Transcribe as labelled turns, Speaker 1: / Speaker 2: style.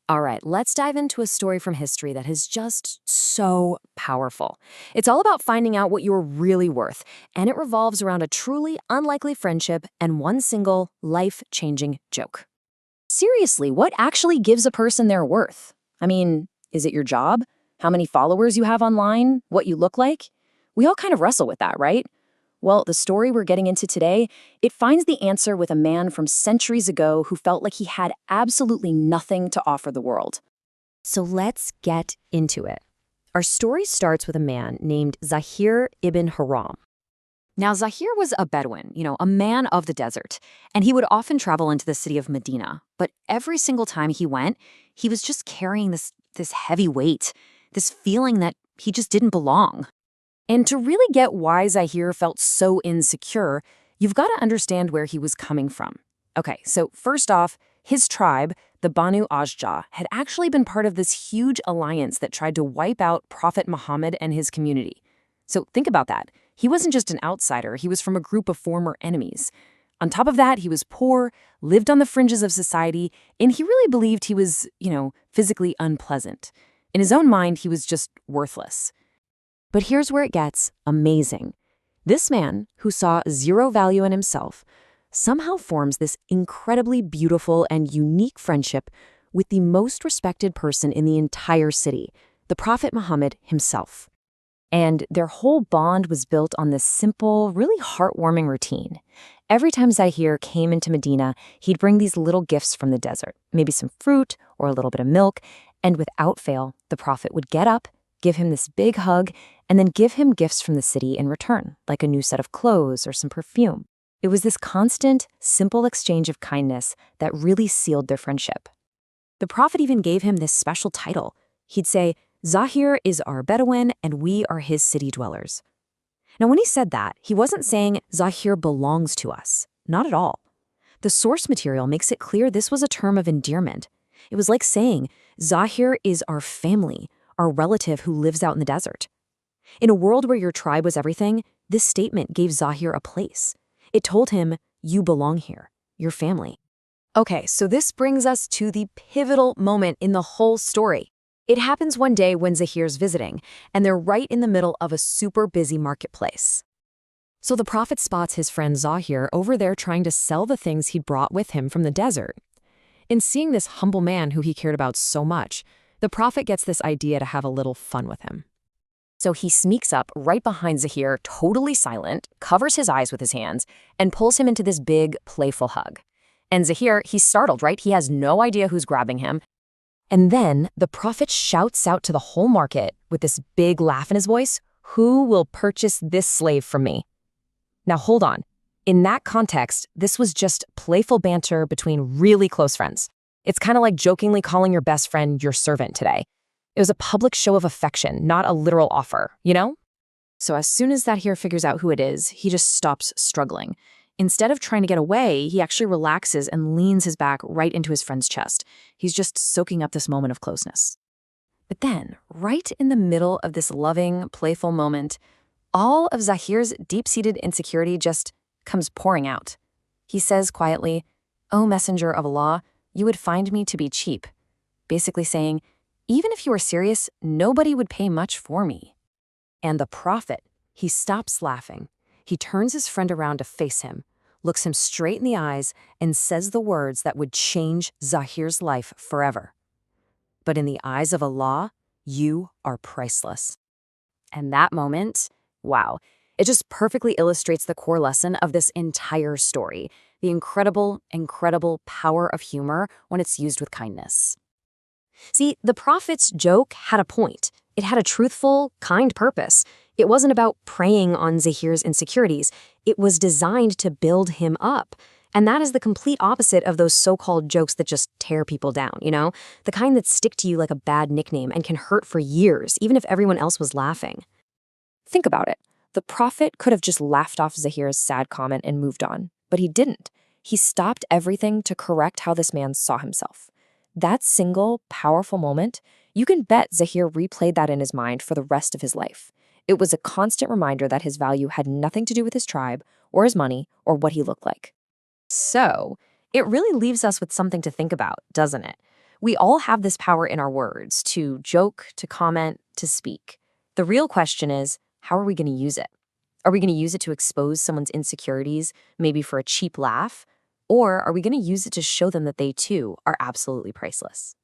Speaker 1: All right, let's dive into a story from history that is just so powerful. It's all about finding out what you're really worth, and it revolves around a truly unlikely friendship and one single life-changing joke. Seriously, what actually gives a person their worth? I mean, is it your job? How many followers you have online? What you look like? We all kind of wrestle with that, right? Well, the story we're getting into today, it finds the answer with a man from centuries ago who felt like he had absolutely nothing to offer the world. So let's get into it. Our story starts with a man named Zahir Ibn Haram. Now, Zahir was a Bedouin, a man of the desert, and he would often travel into the city of Medina. But every single time he went, he was just carrying this heavy weight, this feeling that he just didn't belong. And to really get why Zahir felt so insecure, you've got to understand where he was coming from. Okay, so first off, his tribe, the Banu Ajja, had actually been part of this huge alliance that tried to wipe out Prophet Muhammad and his community. So think about that. He wasn't just an outsider, he was from a group of former enemies. On top of that, he was poor, lived on the fringes of society, and he really believed he was, physically unpleasant. In his own mind, he was just worthless. But here's where it gets amazing. This man, who saw zero value in himself, somehow forms this incredibly beautiful and unique friendship with the most respected person in the entire city, the Prophet Muhammad himself. And their whole bond was built on this simple, really heartwarming routine. Every time Zahir came into Medina, he'd bring these little gifts from the desert, maybe some fruit or a little bit of milk, and without fail, the Prophet would get up, give him this big hug, and then give him gifts from the city in return, like a new set of clothes or some perfume. It was this constant, simple exchange of kindness that really sealed their friendship. The Prophet even gave him this special title. He'd say, "Zahir is our Bedouin and we are his city dwellers." Now, when he said that, he wasn't saying Zahir belongs to us. Not at all. The source material makes it clear this was a term of endearment. It was like saying, Zahir is our family, our relative who lives out in the desert. In a world where your tribe was everything, this statement gave Zahir a place. It told him, you belong here, your family. Okay, so this brings us to the pivotal moment in the whole story. It happens one day when Zahir's visiting, and they're right in the middle of a super busy marketplace. So the Prophet spots his friend Zahir over there trying to sell the things he'd brought with him from the desert. In seeing this humble man who he cared about so much, the Prophet gets this idea to have a little fun with him. So he sneaks up right behind Zahir, totally silent, covers his eyes with his hands, and pulls him into this big, playful hug. And Zahir, he's startled, right? He has no idea who's grabbing him. And then the Prophet shouts out to the whole market with this big laugh in his voice, "Who will purchase this slave from me?" Now hold on. In that context, this was just playful banter between really close friends. It's kind of like jokingly calling your best friend your servant today. It was a public show of affection, not a literal offer, So as soon as Zahir figures out who it is, he just stops struggling. Instead of trying to get away, he actually relaxes and leans his back right into his friend's chest. He's just soaking up this moment of closeness. But then, right in the middle of this loving, playful moment, all of Zahir's deep-seated insecurity just comes pouring out. He says quietly, "O messenger of Allah, you would find me to be cheap." Basically saying, even if you were serious, nobody would pay much for me. And the Prophet, he stops laughing. He turns his friend around to face him, looks him straight in the eyes, and says the words that would change Zahir's life forever. "But in the eyes of Allah, you are priceless." And that moment, wow, it just perfectly illustrates the core lesson of this entire story, the incredible, incredible power of humor when it's used with kindness. See, the Prophet's joke had a point. It had a truthful, kind purpose. It wasn't about preying on Zahir's insecurities. It was designed to build him up. And that is the complete opposite of those so-called jokes that just tear people down, the kind that stick to you like a bad nickname and can hurt for years, even if everyone else was laughing. Think about it. The Prophet could have just laughed off Zahir's sad comment and moved on, but he didn't. He stopped everything to correct how this man saw himself. That single, powerful moment, you can bet Zahir replayed that in his mind for the rest of his life. It was a constant reminder that his value had nothing to do with his tribe, or his money, or what he looked like. So, it really leaves us with something to think about, doesn't it? We all have this power in our words to joke, to comment, to speak. The real question is, how are we going to use it? Are we going to use it to expose someone's insecurities, maybe for a cheap laugh? Or are we going to use it to show them that they too are absolutely priceless?